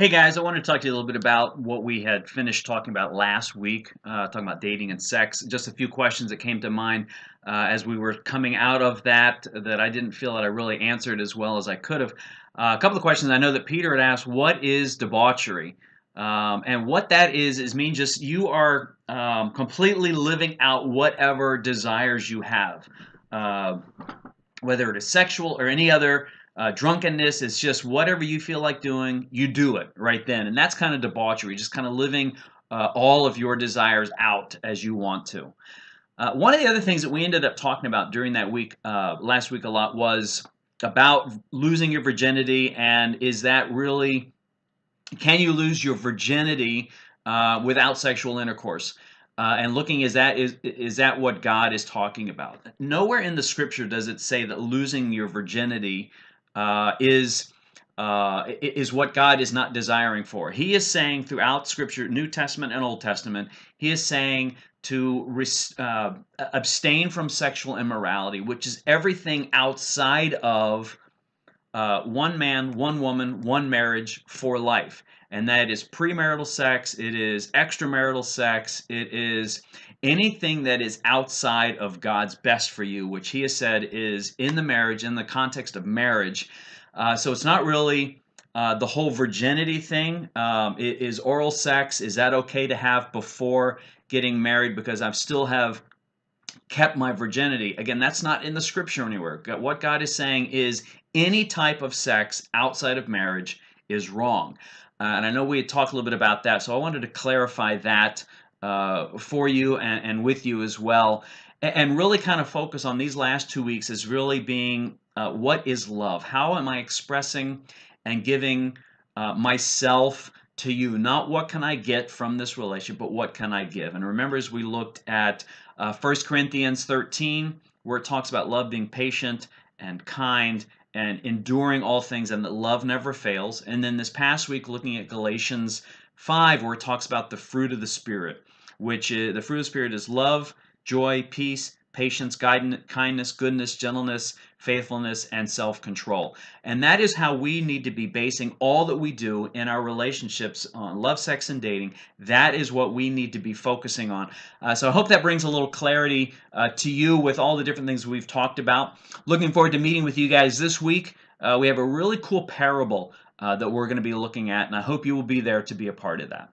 Hey guys, I want to talk to you a little bit about what we had finished talking about last week, talking about dating and sex. Just a few questions that came to mind as we were coming out of that I didn't feel that I really answered as well as I could have. A couple of questions I know that Peter had asked: what is debauchery? And what that is mean just you are completely living out whatever desires you have. Uh, whether it is sexual or any other drunkenness. It's just whatever you feel like doing, you do it right then. And that's kind of debauchery, just kind of living all of your desires out as you want to. One of the other things that we ended up talking about during that week, last week a lot, was about losing your virginity. And is that really, can you lose your virginity without sexual intercourse? And looking is that what God is talking about? Nowhere in the Scripture does it say that losing your virginity is what God is not desiring for. He is saying throughout Scripture, New Testament and Old Testament, He is saying to abstain from sexual immorality, which is everything outside of one man, one woman, one marriage for life. And that is premarital sex, it is extramarital sex, it is anything that is outside of God's best for you, which He has said is in the marriage, in the context of marriage. So it's not really the whole virginity thing. Is oral sex, is that okay to have before getting married because I still have kept my virginity? Again, that's not in the scripture anywhere. What God is saying is any type of sex outside of marriage is wrong. And I know we had talked a little bit about that, so I wanted to clarify that for you and with you as well. And really kind of focus on these last 2 weeks as really being what is love? How am I expressing and giving myself to you? Not what can I get from this relationship, but what can I give? And remember, as we looked at 1 Corinthians 13, where it talks about love being patient and kind and enduring all things, and that love never fails. And then this past week, looking at Galatians 5, where it talks about the fruit of the Spirit, which is, the fruit of the Spirit is love, joy, peace, patience, kindness, goodness, gentleness, faithfulness, and self-control. And that is how we need to be basing all that we do in our relationships on love, sex, and dating. That is what we need to be focusing on. So I hope that brings a little clarity to you with all the different things we've talked about. Looking forward to meeting with you guys this week. We have a really cool parable that we're going to be looking at, and I hope you will be there to be a part of that.